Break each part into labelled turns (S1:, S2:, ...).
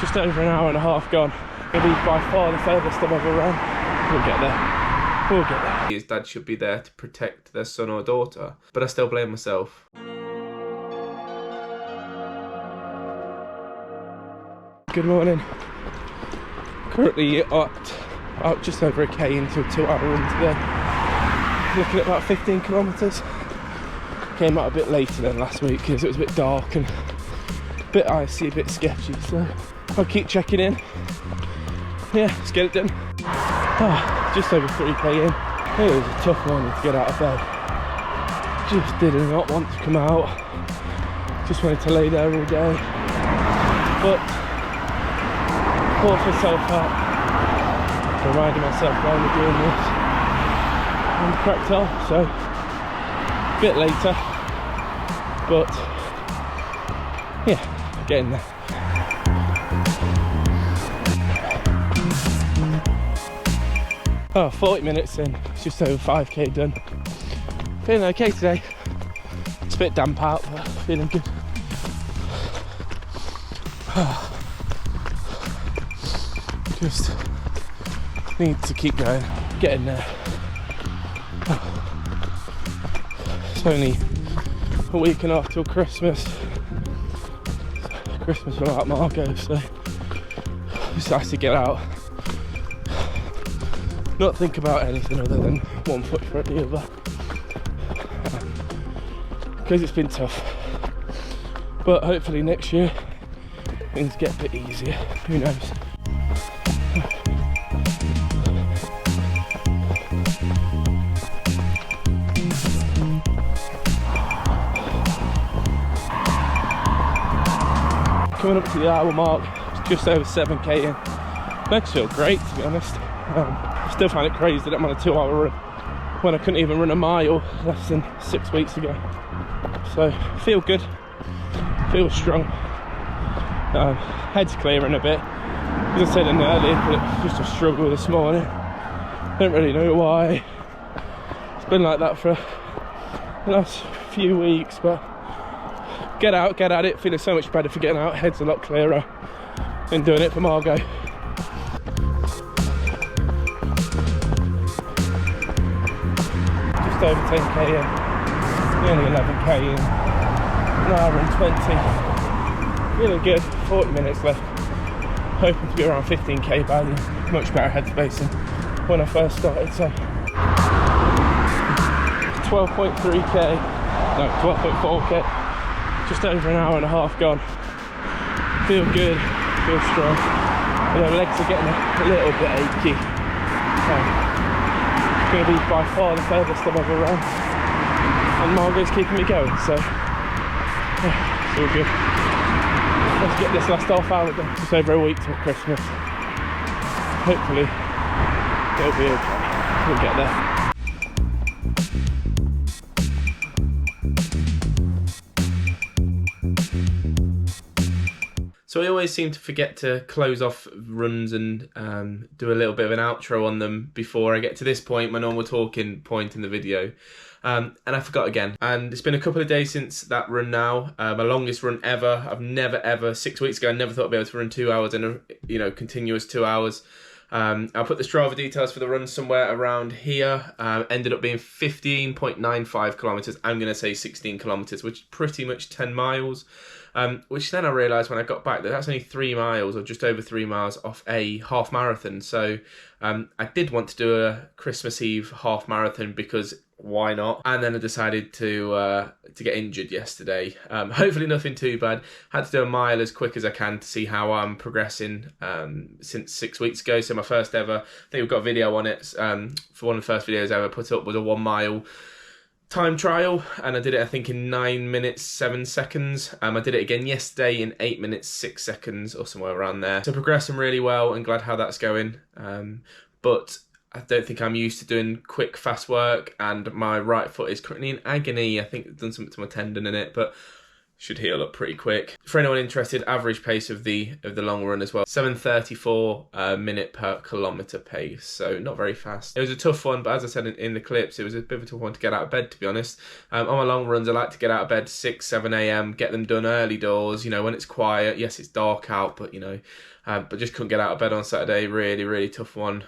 S1: Just over an hour and a half gone. It'll be by far the furthest I've ever run. We'll get there. We'll get there.
S2: His dad should be there to protect their son or daughter, but I still blame myself.
S1: Good morning. Currently at about just over a K into a 2-hour run today. Looking at about 15 kilometres. Came out a bit later than last week because it was a bit dark and a bit icy, a bit sketchy, so I'll keep checking in. Yeah, let's get it done. Just over 3K in. It was a tough morning to get out of bed. Just did not want to come out. Just wanted to lay there all day. But forced myself out. Reminding myself why we're doing this. And cracked on, so a bit later. But yeah, getting there. 40 minutes in, it's just over 5K done. Feeling okay today. It's a bit damp out, but feeling good. Just need to keep going, getting there. It's only a week and a half till Christmas. Christmas without Margot, so just has to get out. Not think about anything other than one foot for the other. Because it's been tough. But hopefully next year things get a bit easier. Who knows? Coming up to the hour mark, just over 7K in. Legs feel great, to be honest. Still find it crazy that I'm on a 2-hour run when I couldn't even run a mile less than 6 weeks ago. So feel good, feel strong. Head's clearing a bit. As I said in earlier, but it was just a struggle this morning. Don't really know why. It's been like that for the last few weeks, but get out, get at it. Feeling so much better for getting out. Head's a lot clearer. Been doing it for Margot. Just over 10K in, nearly 11K in, an hour and 20. Feeling good, 40 minutes left. Hoping to be around 15K by then. Much better headspace than when I first started, so 12.3K, no, 12.4K. Just over an hour and a half gone. Feel good, feel strong. My legs are getting a little bit achy. It's going to be by far the furthest I've ever run. And Margot's keeping me going, so yeah, it's all good. Let's get this last half hour done. Just over a week till Christmas. Hopefully it'll be okay. We'll get there.
S2: So I always seem to forget to close off runs and do a little bit of an outro on them before I get to this point, my normal talking point in the video. And I forgot again. And it's been a couple of days since that run now. My longest run ever. I've never ever, 6 weeks ago, I never thought I'd be able to run 2 hours in a continuous 2 hours. I'll put the Strava details for the run somewhere around here. Ended up being 15.95 kilometres. I'm going to say 16 kilometres, which is pretty much 10 miles. Which then I realised when I got back that that's only 3 miles or just over 3 miles off a half marathon. So I did want to do a Christmas Eve half marathon because why not? And then I decided to get injured yesterday. Hopefully nothing too bad. Had to do a mile as quick as I can to see how I'm progressing since 6 weeks ago. So my first ever, I think we've got a video on it. For one of the first videos I ever put up was a 1 mile time trial, and I did it I think in 9 minutes 7 seconds. I did it again yesterday in 8 minutes 6 seconds or somewhere around there. So progressing really well and glad how that's going. But I don't think I'm used to doing quick fast work, and my right foot is currently in agony. I think I've done something to my tendon in it, but should heal up pretty quick. For anyone interested, average pace of the long run as well, 7:34 minute per kilometre pace, so not very fast. It was a tough one, but as I said in the clips, it was a bit of a tough one to get out of bed, to be honest. On my long runs, I like to get out of bed 6, 7 a.m, get them done early doors, you know, when it's quiet. Yes, it's dark out, but you know, but just couldn't get out of bed on Saturday. Really, really tough one.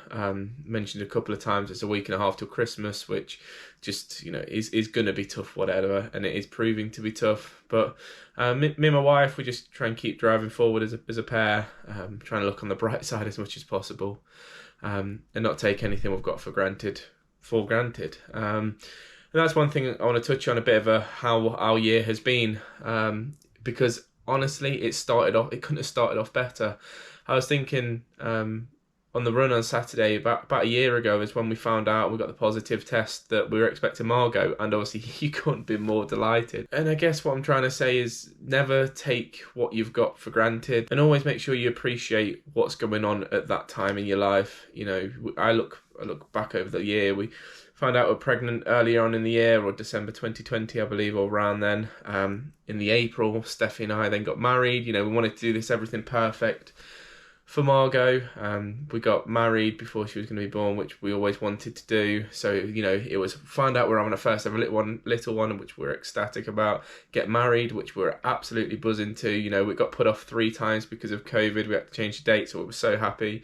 S2: Mentioned a couple of times, it's a week and a half till Christmas, which just, you know, is going to be tough, whatever, and it is proving to be tough. But me and my wife, we just try and keep driving forward as a pair, trying to look on the bright side as much as possible, and not take anything we've got for granted. And that's one thing I want to touch on a bit of how our year has been, because honestly, it couldn't have started off better. I was thinking on the run on Saturday, about a year ago, is when we found out we got the positive test that we were expecting Margot, and obviously you couldn't be more delighted. And I guess what I'm trying to say is never take what you've got for granted, and always make sure you appreciate what's going on at that time in your life. You know, I look back over the year. We found out we're pregnant earlier on in the year, or December 2020, I believe, or around then. In the April, Steffi and I then got married. You know, we wanted to do this everything perfect for Margot. We got married before she was going to be born, which we always wanted to do. So, you know, it was find out we're having a first ever little one, which we're ecstatic about. Get married, which we're absolutely buzzing to. You know, we got put off 3 times because of COVID. We had to change the date, so we were so happy.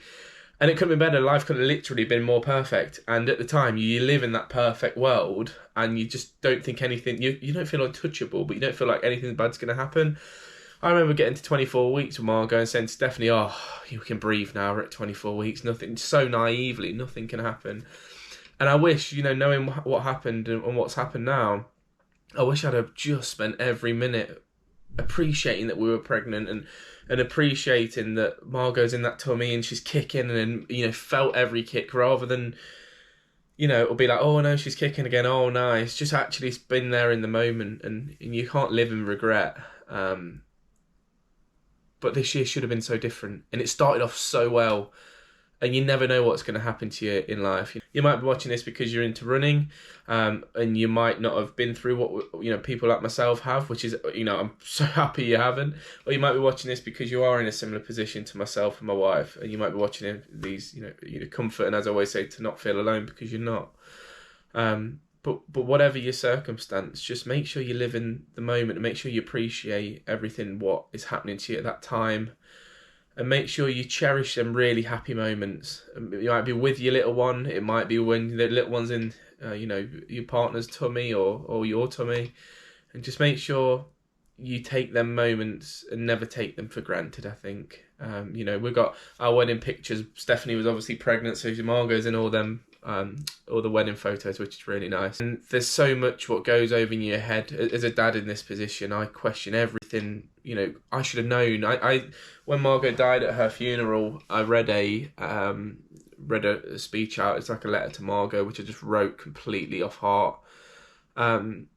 S2: And it couldn't be better. Life couldn't have literally been more perfect. And at the time, you live in that perfect world, and you just don't think anything. You don't feel untouchable, but you don't feel like anything bad's going to happen. I remember getting to 24 weeks with Margot and saying to Stephanie, "Oh, you can breathe now. We're at 24 weeks. Nothing." So naively, nothing can happen. And I wish, you know, knowing what happened and what's happened now, I wish I'd have just spent every minute appreciating that we were pregnant, and appreciating that Margot's in that tummy and she's kicking, and, you know, felt every kick, rather than, you know, it'll be like, oh no, she's kicking again, oh nice. Just actually been there in the moment, and you can't live in regret. But this year should have been so different, and it started off so well, and you never know what's going to happen to you in life. You might be watching this because you're into running, and you might not have been through what, you know, people like myself have, which is, you know, I'm so happy you haven't. Or you might be watching this because you are in a similar position to myself and my wife, and you might be watching these, you know, comfort, and as I always say, to not feel alone, because you're not. But whatever your circumstance, just make sure you live in the moment, and make sure you appreciate everything what is happening to you at that time, and make sure you cherish them really happy moments. You might be with your little one. It might be when the little one's in, you know, your partner's tummy or your tummy, and just make sure you take them moments and never take them for granted. I think, you know, we've got our wedding pictures. Stephanie was obviously pregnant, so Margot's in all them. All the wedding photos, which is really nice. And there's so much what goes over in your head. As a dad in this position, I question everything. You know, I should have known. I when Margot died at her funeral, I read a speech out. It's like a letter to Margot, which I just wrote completely off heart. And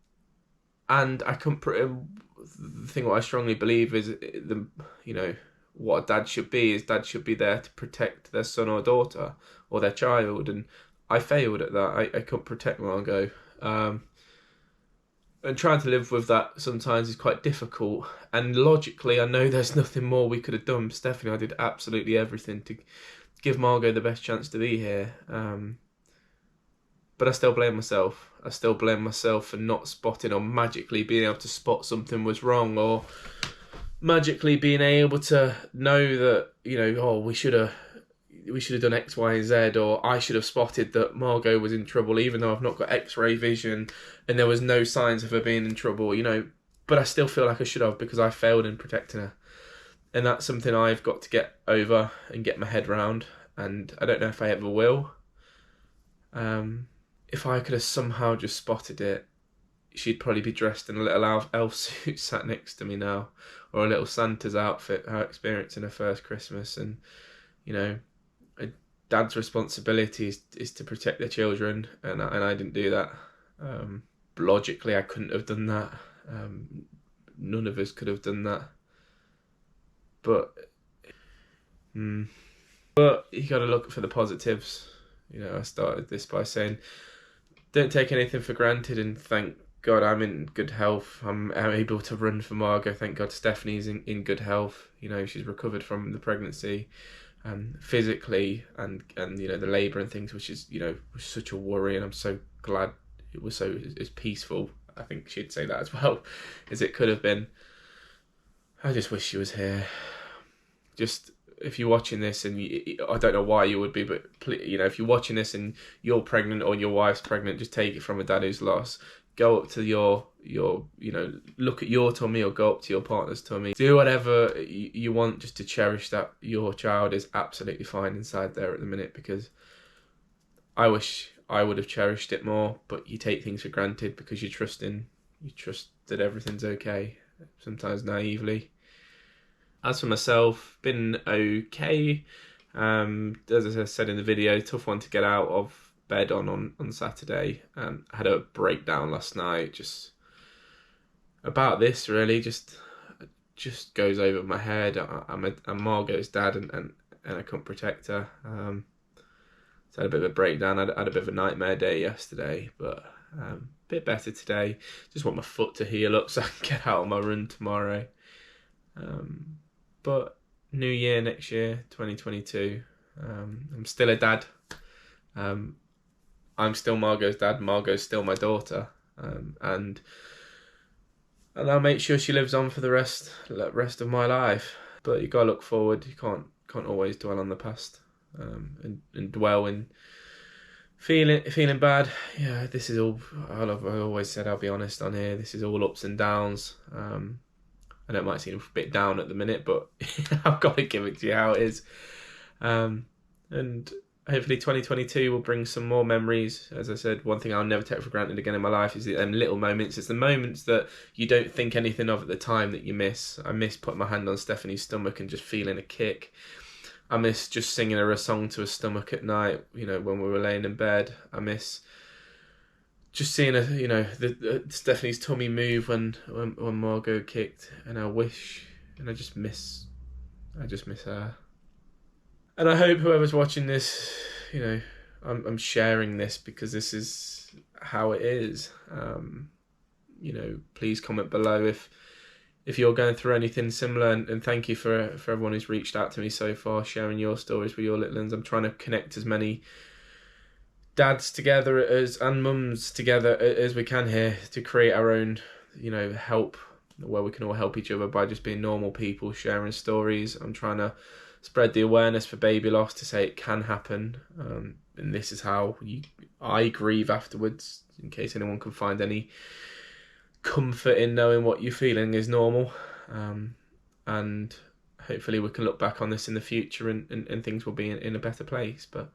S2: I couldn't. The thing what I strongly believe is you know, what a dad should be is dad should be there to protect their son or daughter or their child, and I failed at that. I couldn't protect Margot, and trying to live with that sometimes is quite difficult. And logically, I know there's nothing more we could have done. Stephanie and I did absolutely everything to give Margot the best chance to be here, but I still blame myself. I still blame myself for not spotting, or magically being able to spot something was wrong, or magically being able to know that, you know, oh, we should have done X, Y, and Z, or I should have spotted that Margot was in trouble, even though I've not got X-ray vision and there was no signs of her being in trouble, you know. But I still feel like I should have, because I failed in protecting her, and that's something I've got to get over and get my head round, and I don't know if I ever will. If I could have somehow just spotted it, she'd probably be dressed in a little elf suit sat next to me now, or a little Santa's outfit, her experiencing her first Christmas. And, you know, a dad's responsibility is to protect their children, and I didn't do that. Logically, I couldn't have done that. None of us could have done that. But you got to look for the positives. You know, I started this by saying, don't take anything for granted, and thank God I'm in good health. I'm able to run for Margot. Thank God Stephanie's in good health. You know, she's recovered from the pregnancy, physically, and you know, the labour and things, which is, you know, was such a worry, and I'm so glad it was so as peaceful. I think she'd say that as well as it could have been. I just wish she was here. Just, if you're watching this, and I don't know why you would be, but you know, if you're watching this and you're pregnant or your wife's pregnant, just take it from a dad who's lost. Go up to your you know, look at your tummy, or go up to your partner's tummy. Do whatever you want just to cherish that your child is absolutely fine inside there at the minute, because I wish I would have cherished it more, but you take things for granted because you trust that everything's okay, sometimes naively. As for myself, been okay. As I said in the video, tough one to get out of bed on Saturday. I had a breakdown last night, just about this really, just goes over my head. I'm Margot's dad, and I couldn't protect her. So I had a bit of a breakdown. I had a bit of a nightmare day yesterday, but a bit better today. Just want my foot to heal up so I can get out on my run tomorrow. But new year next year, 2022. I'm still a dad. I'm still Margot's dad. Margot's still my daughter. And I'll make sure she lives on for the rest of my life. But you gotta look forward. You can't always dwell on the past, and dwell in feeling bad. Yeah, this is all. I always said, I'll be honest on here. This is all ups and downs. I know it might seem a bit down at the minute, but I've got to give it to you how it is. And hopefully 2022 will bring some more memories. As I said, one thing I'll never take for granted again in my life is the little moments. It's the moments that you don't think anything of at the time that you miss. I miss putting my hand on Stephanie's stomach and just feeling a kick. I miss just singing her a song to her stomach at night, you know, when we were laying in bed. I miss just seeing her, you know, Stephanie's tummy move when Margot kicked, and I just miss her. And I hope whoever's watching this, you know, I'm sharing this because this is how it is. You know, please comment below if you're going through anything similar, and thank you for everyone who's reached out to me so far, sharing your stories with your little ones. I'm trying to connect as many dads together and mums together as we can here to create our own, you know, help, where we can all help each other by just being normal people sharing stories. I'm trying to spread the awareness for baby loss, to say it can happen, and this is how I grieve afterwards, in case anyone can find any comfort in knowing what you're feeling is normal. And hopefully we can look back on this in the future, and things will be in a better place. But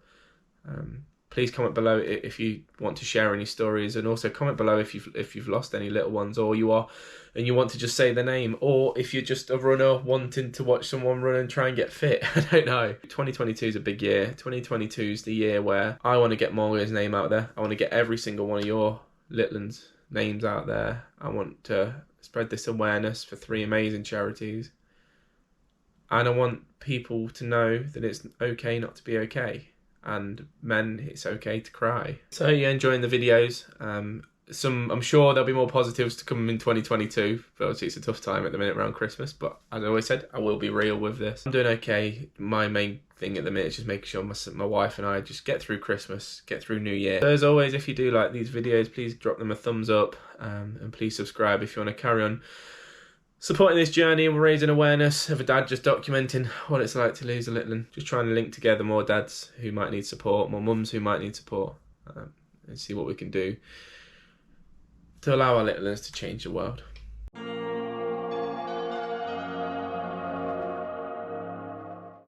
S2: please comment below if you want to share any stories, and also comment below if you've lost any little ones, or you want to just say their name, or if you're just a runner wanting to watch someone run and try and get fit. I don't know. 2022 is a big year. 2022 is the year where I want to get Margot's name out there. I want to get every single one of your little ones' names out there. I want to spread this awareness for 3 amazing charities, and I want people to know that it's okay not to be okay. And men, it's okay to cry. So you're enjoying the videos. I'm sure there'll be more positives to come in 2022. But obviously it's a tough time at the minute around Christmas. But as I always said, I will be real with this. I'm doing okay. My main thing at the minute is just making sure my wife and I just get through Christmas, get through New Year. So as always, if you do like these videos, please drop them a thumbs up, and please subscribe if you want to carry on supporting this journey and raising awareness of a dad just documenting what it's like to lose a little one. Just trying to link together more dads who might need support, more mums who might need support, and see what we can do to allow our little ones to change the world.